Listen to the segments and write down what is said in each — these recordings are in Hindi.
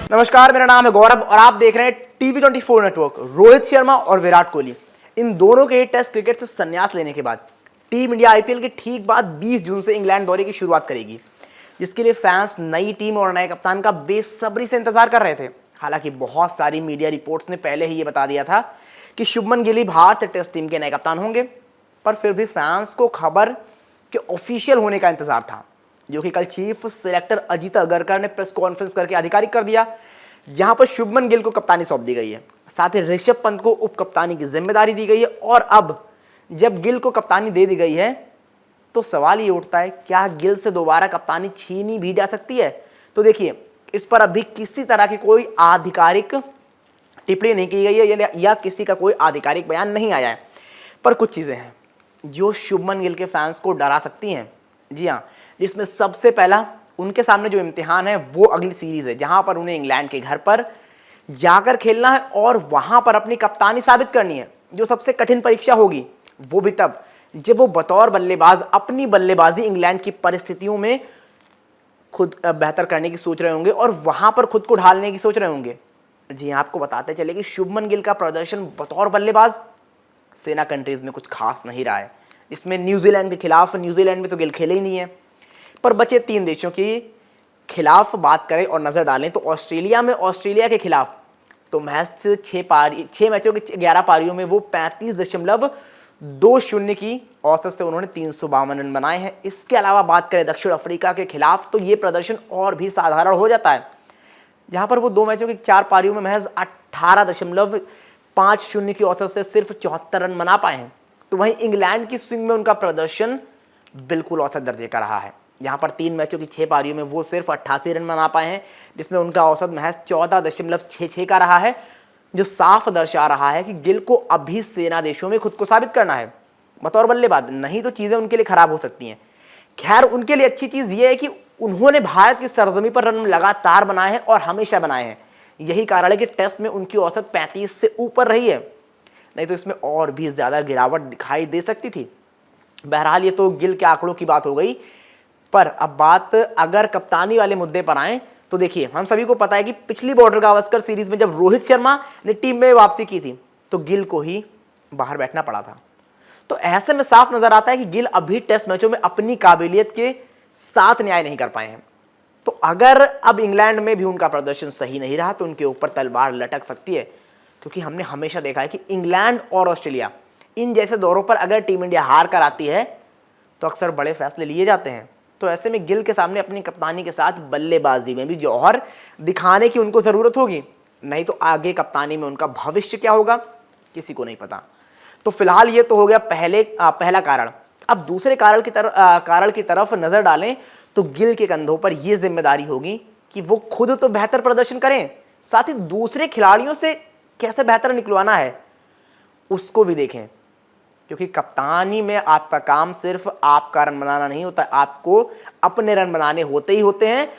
नमस्कार, मेरा नाम है गौरव और आप देख रहे हैं टीवी24 नेटवर्क। रोहित शर्मा और विराट कोहली इन दोनों के टेस्ट क्रिकेट से संन्यास लेने के बाद टीम इंडिया आईपीएल के ठीक बाद 20 जून से इंग्लैंड दौरे की शुरुआत करेगी, जिसके लिए फैंस नई टीम और नए कप्तान का बेसब्री से इंतजार कर रहे थे। हालांकि बहुत सारी मीडिया रिपोर्ट्स ने पहले ही ये बता दिया था कि शुभमन गिल भारतीय टेस्ट टीम के नए कप्तान होंगे, पर फिर भी फैंस को खबर के ऑफिशियल होने का इंतजार था, जो कि कल चीफ सिलेक्टर अजीत अगरकर ने प्रेस कॉन्फ्रेंस करके आधिकारिक कर दिया, जहां पर शुभमन गिल को कप्तानी सौंप दी गई है। साथ ही ऋषभ पंत को उप कप्तानी की जिम्मेदारी दी गई है। और अब जब गिल को कप्तानी दे दी गई है तो सवाल ये उठता है, क्या गिल से दोबारा कप्तानी छीनी भी जा सकती है? तो देखिए, इस पर अभी किसी तरह की कोई आधिकारिक टिप्पणी नहीं की गई है या किसी का कोई आधिकारिक बयान नहीं आया है, पर कुछ चीजें हैं जो शुभमन गिल के फैंस को डरा सकती हैं। जी हाँ, जिसमें सबसे पहला उनके सामने जो इम्तिहान है वो अगली सीरीज है, जहां पर उन्हें इंग्लैंड के घर पर जाकर खेलना है और वहां पर अपनी कप्तानी साबित करनी है। जो सबसे कठिन परीक्षा होगी वो भी तब जब वो बतौर बल्लेबाज अपनी बल्लेबाजी इंग्लैंड की परिस्थितियों में खुद बेहतर करने की सोच रहे होंगे और वहां पर खुद को ढालने की सोच रहे होंगे। जी हाँ, आपको बताते चले कि शुभमन गिल का प्रदर्शन बतौर बल्लेबाज सेना कंट्रीज में कुछ खास नहीं रहा है। इसमें न्यूजीलैंड के खिलाफ, न्यूजीलैंड में तो गिल खेले ही नहीं है, पर बचे 3 देशों के खिलाफ बात करें और नजर डालें तो ऑस्ट्रेलिया के खिलाफ तो महज 6 मैचों की 11 पारियों में वो 35.20 की औसत से उन्होंने 352 रन बनाए हैं। इसके अलावा बात करें दक्षिण अफ्रीका के खिलाफ तो ये प्रदर्शन और भी साधारण हो जाता है, जहां पर वो 2 मैचों की 4 पारियों में महज 18.50 की औसत से सिर्फ 74 रन बना पाए हैं। तो वहीं इंग्लैंड की स्विंग में उनका प्रदर्शन बिल्कुल औसत दर्जे का रहा है। यहाँ पर 3 मैचों की 6 पारियों में वो सिर्फ 88 रन बना पाए हैं, जिसमें उनका औसत महज 14.66 का रहा है, जो साफ दर्शा रहा है कि गिल को अभी सेना देशों में खुद को साबित करना है बतौर बल्लेबाज, नहीं तो चीजें उनके लिए खराब हो सकती हैं। खैर, उनके लिए अच्छी चीज ये है कि उन्होंने भारत की सरजमी पर रन लगातार बनाए हैं और हमेशा बनाए हैं। यही कारण है कि टेस्ट में उनकी औसत 35 से ऊपर रही है, नहीं तो इसमें और भी ज्यादा गिरावट दिखाई दे सकती थी। बहरहाल, ये तो गिल के आंकड़ों की बात हो गई, पर अब बात अगर कप्तानी वाले मुद्दे पर आए तो देखिए, हम सभी को पता है कि पिछली बॉर्डर गावस्कर सीरीज में जब रोहित शर्मा ने टीम में वापसी की थी तो गिल को ही बाहर बैठना पड़ा था। तो ऐसे में साफ नजर आता है कि गिल अभी टेस्ट मैचों में अपनी काबिलियत के साथ न्याय नहीं कर पाए हैं। तो अगर अब इंग्लैंड में भी उनका प्रदर्शन सही नहीं रहा तो उनके ऊपर तलवार लटक सकती है, क्योंकि हमने हमेशा देखा है कि इंग्लैंड और ऑस्ट्रेलिया इन जैसे दौरों पर अगर टीम इंडिया हार कर आती है तो अक्सर बड़े फैसले लिए जाते हैं। तो ऐसे में गिल के सामने अपनी कप्तानी के साथ बल्लेबाजी में भी जौहर दिखाने की उनको जरूरत होगी, नहीं तो आगे कप्तानी में उनका भविष्य क्या होगा किसी को नहीं पता। तो फिलहाल ये तो हो गया पहला कारण। अब दूसरे कारण की तरफ नजर डालें तो गिल के कंधों पर यह जिम्मेदारी होगी कि वो खुद तो बेहतर प्रदर्शन करें, साथ ही दूसरे खिलाड़ियों से कैसे बेहतर निकलवाना है उसको भी देखें, क्योंकि कप्तानी में आपका काम सिर्फ आपका रन बनाना नहीं होता, आपको अपने रन बनाने होते ही होते हैं।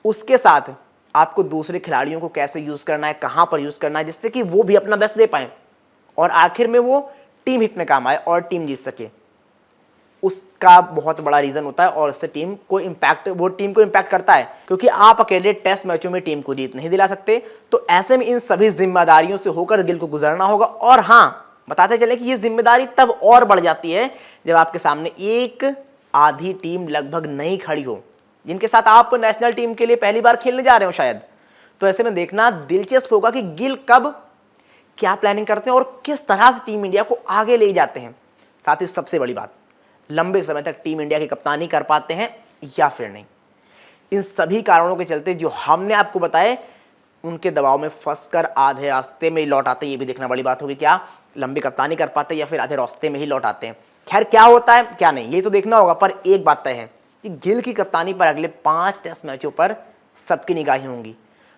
उसके साथ आपको दूसरे खिलाड़ियों को कैसे यूज करना है, कहां पर यूज करना है, जिससे कि वो भी अपना बेस्ट दे पाए और आखिर में वो टीम हित में काम आए और टीम जीत सके। उसका बहुत बड़ा रीजन होता है और उससे टीम को इम्पैक्ट करता है, क्योंकि आप अकेले टेस्ट मैचों में टीम को जीत नहीं दिला सकते। तो ऐसे में इन सभी जिम्मेदारियों से होकर गिल को गुजरना होगा। और हाँ, बताते चले कि ये जिम्मेदारी तब और बढ़ जाती है जब आपके सामने एक आधी टीम लगभग नई खड़ी हो, जिनके साथ आप नेशनल टीम के लिए पहली बार खेलने जा रहे हो शायद। तो ऐसे में देखना दिलचस्प होगा कि गिल कब क्या प्लानिंग करते हैं और किस तरह से टीम इंडिया को आगे ले जाते हैं। साथ ही सबसे बड़ी बात, लंबे समय तक टीम इंडिया की कप्तानी कर पाते हैं या फिर नहीं। इन सभी कारणों के चलते जो हमने आपको बताए, उनके दबाव में फंसकर आधे रास्ते में ही लौट आते हैं। ये भी देखना बड़ी बात होगी, क्या लंबी कप्तानी कर पाते हैं या फिर आधे रास्ते में ही लौट आते हैं। खैर, क्या होता है क्या नहीं ये तो देखना होगा, पर एक बात तय है कि गिल की कप्तानी पर अगले 5 टेस्ट मैचों पर सबकी निगाहें होंगी,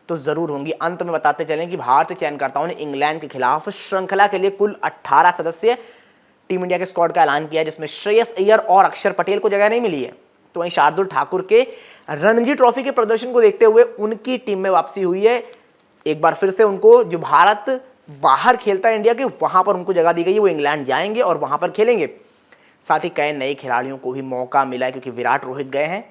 तो जरूर होंगी। अंत में बताते चलें कि भारतीय चयनकर्ताओं ने इंग्लैंड के खिलाफ श्रृंखला के लिए कुल 18 सदस्य टीम इंडिया के स्क्वाड का ऐलान किया, जिसमें श्रेयस अय्यर और अक्षर पटेल को जगह नहीं मिली है। तो वहीं शार्दुल ठाकुर के रणजी ट्रॉफी के प्रदर्शन को देखते हुए उनकी टीम में वापसी हुई है। एक बार फिर से उनको, जो भारत बाहर खेलता है इंडिया के, वहां पर उनको जगह दी गई है। वो इंग्लैंड जाएंगे और वहां पर खेलेंगे। साथ ही कई नए खिलाड़ियों को भी मौका मिला है, क्योंकि विराट रोहित गए हैं,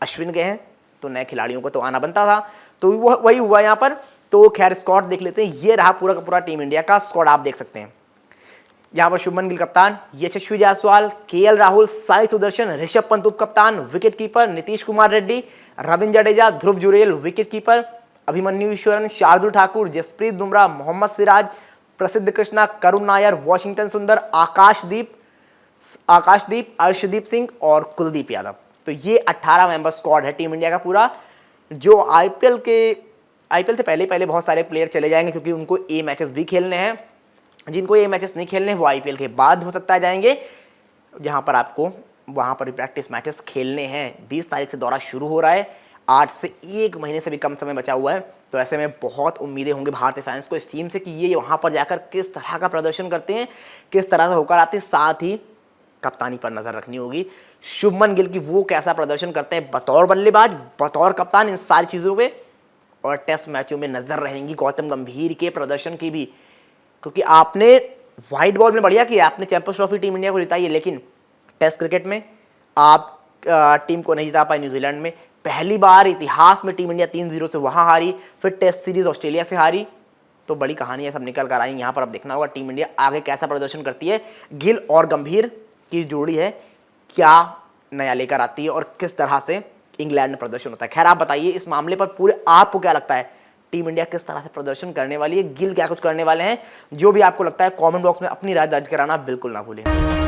अश्विन गए हैं, तो नए खिलाड़ियों को तो आना बनता था, तो वही हुआ यहाँ पर। तो खैर स्क्वाड देख लेते हैं, ये रहा पूरा का पूरा टीम इंडिया का स्क्वाड, आप देख सकते हैं। यहाँ पर शुभमन गिल कप्तान, यशस्वी जायसवाल, केएल राहुल, साई सुदर्शन, ऋषभ पंत उप कप्तान, विकेट कीपर नीतीश कुमार रेड्डी, रविंद्र जडेजा, ध्रुव जुरेल विकेट कीपर, अभिमन्यु ईश्वरन, शार्दुल ठाकुर, जसप्रीत बुमराह, मोहम्मद सिराज, प्रसिद्ध कृष्णा, करुण नायर, वॉशिंगटन सुंदर, आकाशदीप, अर्शदीप सिंह और कुलदीप यादव। तो ये 18 मेंबर स्क्वाड है टीम इंडिया का पूरा, जो आईपीएल से पहले बहुत सारे प्लेयर चले जाएंगे क्योंकि उनको ए मैचेस भी खेलने हैं। जिनको ये मैचेस नहीं खेलने वो आईपीएल के बाद हो सकता है जाएंगे, जहां पर आपको वहां पर प्रैक्टिस मैचेस खेलने हैं। 20 तारीख से दौरा शुरू हो रहा है, 8 से 1 महीने से भी कम समय बचा हुआ है। तो ऐसे में बहुत उम्मीदें होंगी भारतीय फैंस को इस टीम से कि ये वहां पर जाकर किस तरह का प्रदर्शन करते हैं, किस तरह से होकर आते हैं। साथ ही कप्तानी पर नजर रखनी होगी शुभमन गिल की, वो कैसा प्रदर्शन करते हैं बतौर बल्लेबाज, बतौर कप्तान, इन सारी चीजों पे। और टेस्ट मैचों में नजर रहेंगी गौतम गंभीर के प्रदर्शन की भी, क्योंकि आपने व्हाइट बॉल में बढ़िया किया, आपने चैंपियंस ट्रॉफी टीम इंडिया को जिताई है, लेकिन टेस्ट क्रिकेट में आप टीम को नहीं जिता पाए न्यूजीलैंड में। पहली बार इतिहास में टीम इंडिया 3-0 से वहां हारी, फिर टेस्ट सीरीज ऑस्ट्रेलिया से हारी। तो बड़ी कहानियां सब निकल कर आई यहाँ पर। अब देखना होगा टीम इंडिया आगे कैसा प्रदर्शन करती है। गिल और गंभीर की जोड़ी है, क्या नया लेकर आती है और किस तरह से इंग्लैंड में प्रदर्शन होता है। खैर आप बताइए इस मामले पर पूरे, आपको क्या लगता है टीम इंडिया किस तरह से प्रदर्शन करने वाली है, गिल क्या कुछ करने वाले हैं। जो भी आपको लगता है कमेंट बॉक्स में अपनी राय दर्ज कराना बिल्कुल ना भूलें।